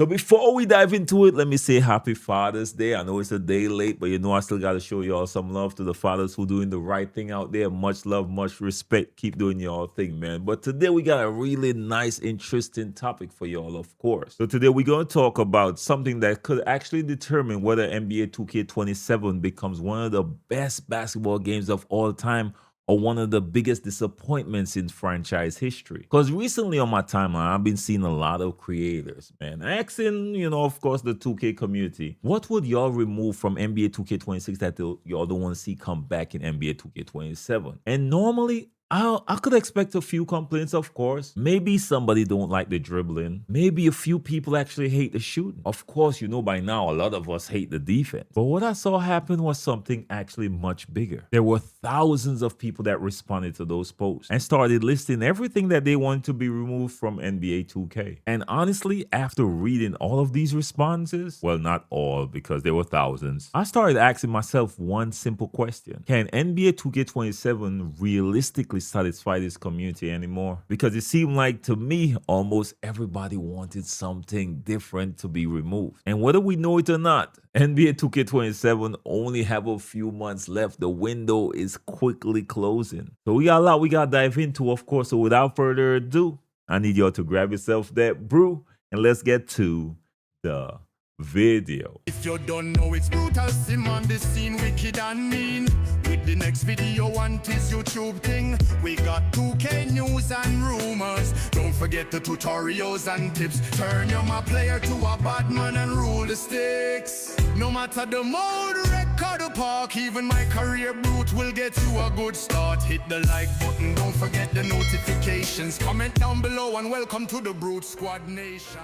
So before we dive into it, let me say happy Father's Day. I know it's a day late, but you know I still got to show y'all some love to the fathers who doing the right thing out there. Much love, much respect. Keep doing your thing, man. But today we got a really nice, interesting topic for y'all, of course. So today we're going to talk about something that could actually determine whether NBA 2K27 becomes one of the best basketball games of all time or one of the biggest disappointments in franchise history. Because recently on my timeline, I've been seeing a lot of creators, man, asking, of course, the 2K community, what would y'all remove from NBA 2K26 that y'all don't want to see come back in NBA 2K27? And normally, I could expect a few complaints, of course. Maybe somebody don't like the dribbling. Maybe a few people actually hate the shooting. Of course, by now a lot of us hate the defense. But what I saw happen was something actually much bigger. There were thousands of people that responded to those posts and started listing everything that they want to be removed from NBA 2K. And honestly, after reading all of these responses, well, not all because there were thousands, I started asking myself one simple question. Can NBA 2K27 realistically satisfy this community anymore? Because it seemed like to me almost everybody wanted something different to be removed. And whether we know it or not, NBA 2K27 only have a few months left. The window is quickly closing. So we got a lot we gotta dive into, of course. So without further ado, I need y'all to grab yourself that brew and let's get to the video. If you don't know, it's brutal sim on the scene, wicked and mean. With the next video on this YouTube thing, we got 2K news and rumors. Don't forget the tutorials and tips. Turn your my player to a bad man and rule the sticks. No matter the mode, record the park, even my career brute will get you a good start. Hit the like button, don't forget the notifications. Comment down below and welcome to the Brute Squad Nation.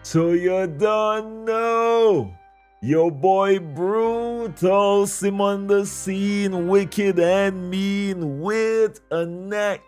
So you don't know. Your boy Brutal Sim on the scene, wicked and mean, with a next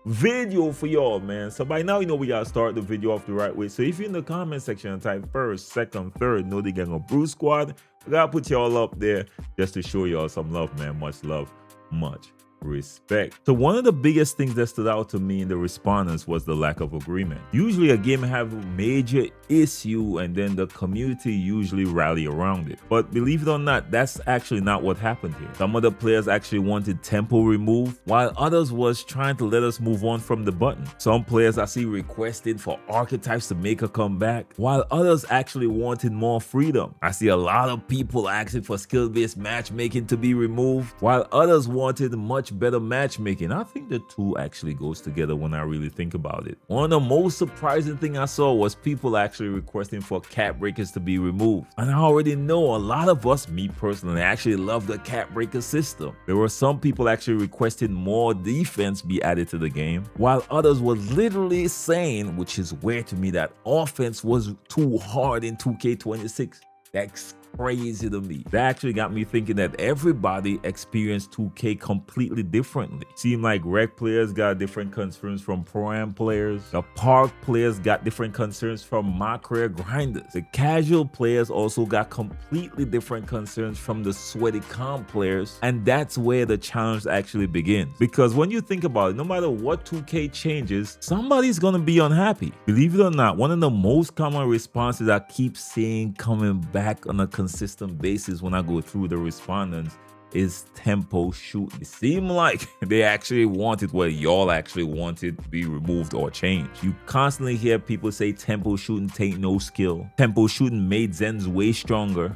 video for y'all, man. So by now, we gotta start the video off the right way. So if you're in the comment section and type first, second, third, know the gang of Brute Squad, I gotta put y'all up there just to show y'all some love, man. Much love, much respect. So one of the biggest things that stood out to me in the respondents was the lack of agreement. Usually a game have a major issue and then the community usually rally around it. But believe it or not, that's actually not what happened here. Some of the players actually wanted tempo removed, while others was trying to let us move on from the button. Some players I see requested for archetypes to make a comeback, while others actually wanted more freedom. I see a lot of people asking for skill-based matchmaking to be removed, while others wanted much better matchmaking. I think the two actually goes together when I really think about it. One of the most surprising thing I saw was people actually requesting for cap breakers to be removed. And I already know a lot of us, me personally, actually love the cap breaker system. There were some people actually requesting more defense be added to the game, while others were literally saying, which is weird to me, that offense was too hard in 2K26. That's crazy to me. That actually got me thinking that everybody experienced 2K completely differently. Seemed like rec players got different concerns from pro-am players. The park players got different concerns from my career grinders. The casual players also got completely different concerns from the sweaty comp players. And that's where the challenge actually begins. Because when you think about it, no matter what 2K changes, somebody's gonna be unhappy. Believe it or not, one of the most common responses I keep seeing coming back on a consistent basis when I go through the respondents is tempo shooting. It seemed like they actually wanted what y'all actually wanted to be removed or changed. You constantly hear people say tempo shooting take no skill. Tempo shooting made Zens way stronger,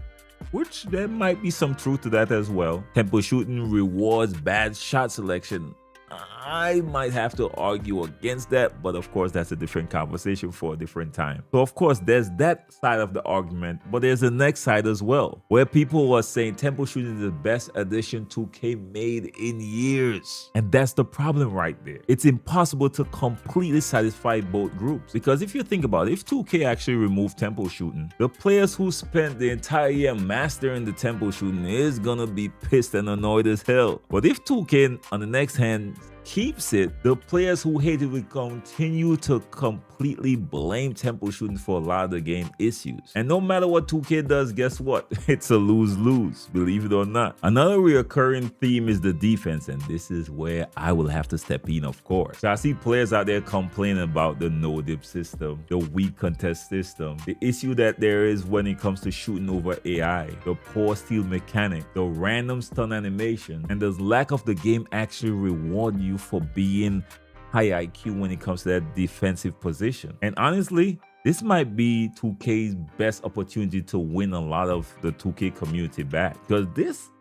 which there might be some truth to that as well. Tempo shooting rewards bad shot selection. I might have to argue against that, but of course that's a different conversation for a different time. So of course there's that side of the argument, but there's the next side as well, where people were saying tempo shooting is the best addition 2K made in years. And that's the problem right there. It's impossible to completely satisfy both groups, because if you think about it, if 2K actually removed tempo shooting, the players who spent the entire year mastering the tempo shooting is gonna be pissed and annoyed as hell. But if 2K on the next hand keeps it, the players who hate it will continue to completely blame tempo shooting for a lot of the game issues. And no matter what 2K does, guess what? It's a lose-lose, believe it or not. Another recurring theme is the defense, and this is where I will have to step in, of course. So I see players out there complaining about the no-dip system, the weak contest system, the issue that there is when it comes to shooting over AI, the poor steal mechanic, the random stun animation, and the lack of the game actually reward you for being high IQ when it comes to that defensive position. And honestly, this might be 2K's best opportunity to win a lot of the 2K community back, because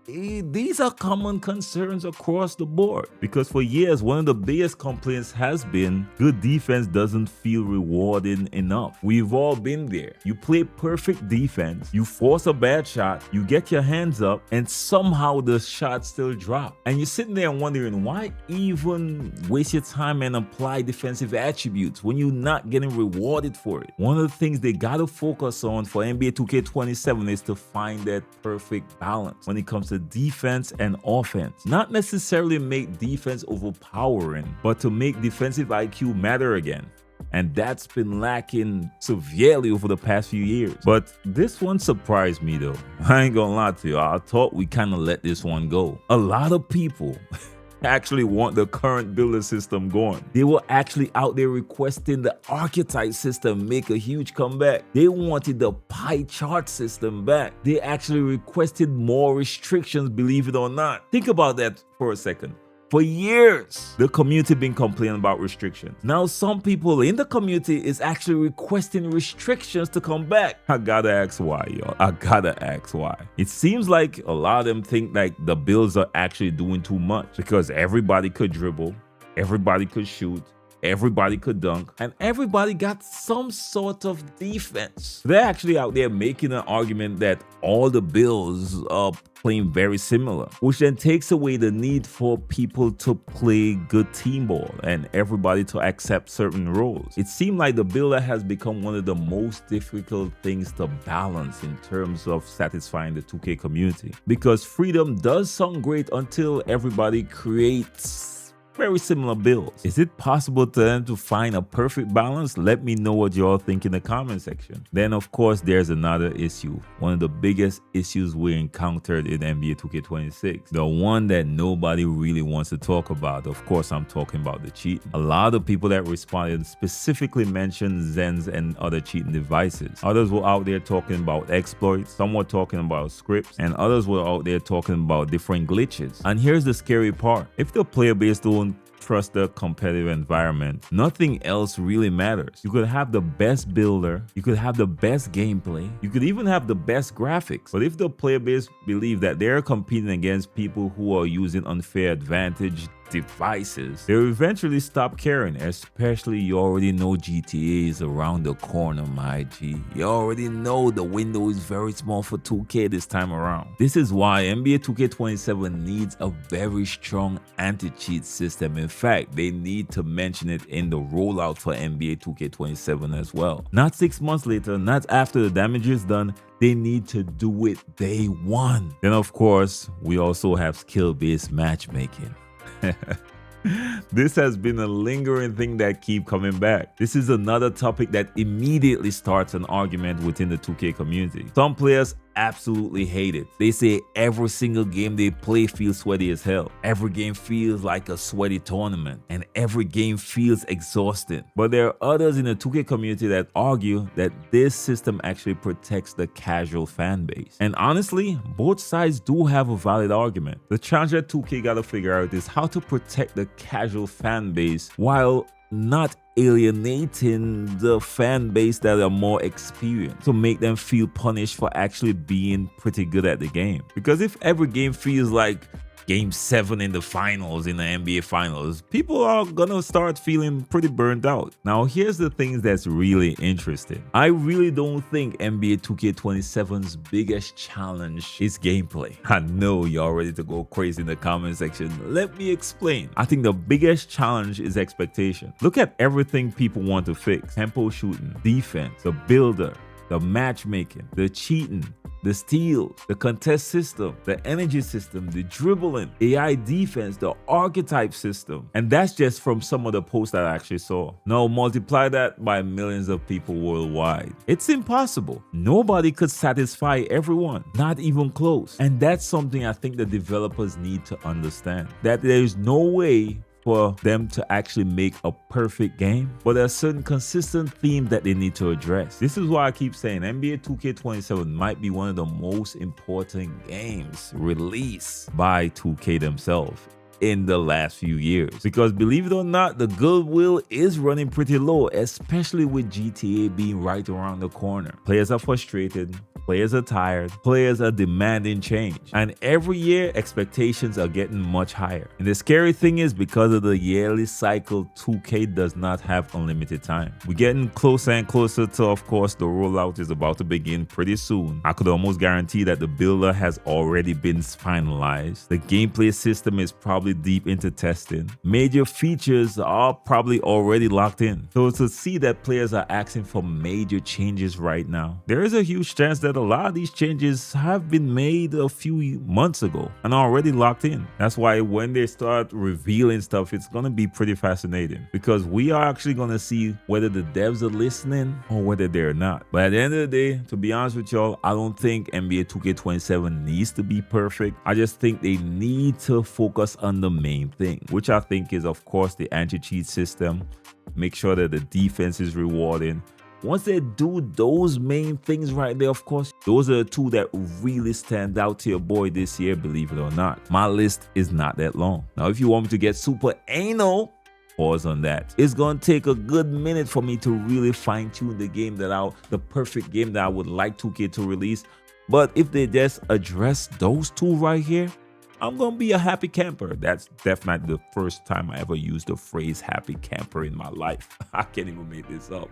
these are common concerns across the board. Because for years, one of the biggest complaints has been good defense doesn't feel rewarding enough. We've all been there. You play perfect defense, you force a bad shot, you get your hands up, and somehow the shot still drop. And you're sitting there wondering, why even waste your time and apply defensive attributes when you're not getting rewarded for it? One of the things they gotta focus on for NBA 2K27 is to find that perfect balance when it comes to defense and offense. Not necessarily make defense overpowering, but to make defensive IQ matter again. And that's been lacking severely over the past few years. But this one surprised me though. I ain't gonna lie to you, I thought we kind of let this one go. A lot of people actually want the current builder system going. They were actually out there requesting the archetype system make a huge comeback. They wanted the pie chart system back. They actually requested more restrictions, believe it or not. Think about that for a second. For years, the community been complaining about restrictions. Now some people in the community is actually requesting restrictions to come back. I gotta ask why, y'all. I gotta ask why. It seems like a lot of them think like the builds are actually doing too much, because everybody could dribble, everybody could shoot, everybody could dunk, and everybody got some sort of defense. They're actually out there making an argument that all the builds are playing very similar, which then takes away the need for people to play good team ball and everybody to accept certain roles. It seemed like the builder has become one of the most difficult things to balance in terms of satisfying the 2K community, because freedom does sound great until everybody creates very similar builds. Is it possible to them to find a perfect balance? Let me know what you all think in the comment section. Then of course there's another issue, one of the biggest issues we encountered in NBA 2K26, the one that nobody really wants to talk about. Of course I'm talking about the cheating. A lot of people that responded specifically mentioned Zens and other cheating devices. Others were out there talking about exploits, some were talking about scripts, and others were out there talking about different glitches. And here's the scary part: if the player base don't trust the competitive environment, nothing else really matters. You could have the best builder, you could have the best gameplay, you could even have the best graphics, but if the player base believe that they're competing against people who are using unfair advantage devices, they'll eventually stop caring. Especially, you already know GTA is around the corner, my G. You already know the window is very small for 2K this time around. This is why NBA 2K27 needs a very strong anti-cheat system. In fact, they need to mention it in the rollout for NBA 2K27 as well. Not 6 months later, not after the damage is done. They need to do it day one. Then of course, we also have skill-based matchmaking. This has been a lingering thing that keep coming back. This is another topic that immediately starts an argument within the 2K community. Some players absolutely hate it. They say every single game they play feels sweaty as hell. Every game feels like a sweaty tournament, and every game feels exhausting. But there are others in the 2K community that argue that this system actually protects the casual fan base. And honestly, both sides do have a valid argument. The challenge that 2K gotta figure out is how to protect the casual fan base while not alienating the fan base that are more experienced, to make them feel punished for actually being pretty good at the game. Because if every game feels like Game 7 in the finals, in the NBA finals, people are gonna start feeling pretty burned out. Now here's the thing that's really interesting. I really don't think NBA 2K27's biggest challenge is gameplay. I know you're ready to go crazy in the comment section. Let me explain. I think the biggest challenge is expectation. Look at everything people want to fix: tempo shooting, defense, the builder, the matchmaking, the cheating, the steal, the contest system, the energy system, the dribbling, AI defense, the archetype system. And that's just from some of the posts that I actually saw. Now multiply that by millions of people worldwide. It's impossible. Nobody could satisfy everyone, not even close. And that's something I think the developers need to understand, that there's no way for them to actually make a perfect game, but there's a certain consistent theme that they need to address. This is why I keep saying NBA 2K27 might be one of the most important games released by 2K themselves in the last few years, because believe it or not, the goodwill is running pretty low, especially with GTA being right around the corner. Players are frustrated, players are tired, players are demanding change, and every year expectations are getting much higher. And the scary thing is, because of the yearly cycle, 2K does not have unlimited time. We're getting closer and closer to, of course, the rollout is about to begin pretty soon. I could almost guarantee that the builder has already been finalized. The gameplay system is probably deep into testing. Major features are probably already locked in. So to see that players are asking for major changes right now, there is a huge chance that a lot of these changes have been made a few months ago and already locked in. That's why when they start revealing stuff, it's going to be pretty fascinating, because we are actually going to see whether the devs are listening or whether they're not. But at the end of the day, to be honest with y'all, I don't think NBA 2K27 needs to be perfect. I just think they need to focus on the main thing, which I think is, of course, the anti-cheat system. Make sure that the defense is rewarding. Once they do those main things right there, of course, those are the two that really stand out to your boy this year, believe it or not. My list is not that long. Now, if you want me to get super anal, pause on that. It's gonna take a good minute for me to really fine-tune the game the perfect game that I would like 2K to release. But if they just address those two right here, I'm gonna be a happy camper. That's definitely the first time I ever used the phrase happy camper in my life. I can't even make this up.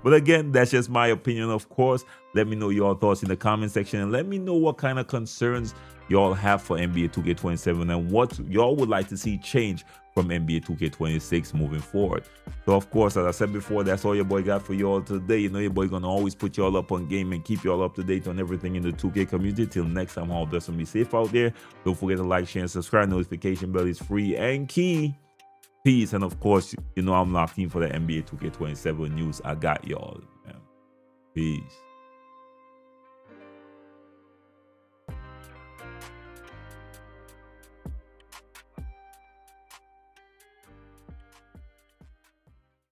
But again, that's just my opinion, of course. Let me know your thoughts in the comment section, and let me know what kind of concerns y'all have for NBA 2K27 and what y'all would like to see change from NBA 2K26 moving forward. So of course, as I said before, that's all your boy got for y'all today. You know your boy gonna always put y'all up on game and keep y'all up to date on everything in the 2K community. Till next time, all blessed and be safe out there. Don't forget to like, share, and subscribe. Notification bell is free and key. Peace, and of course, you know I'm locked in for the NBA 2K27 news. I got y'all, man. Peace.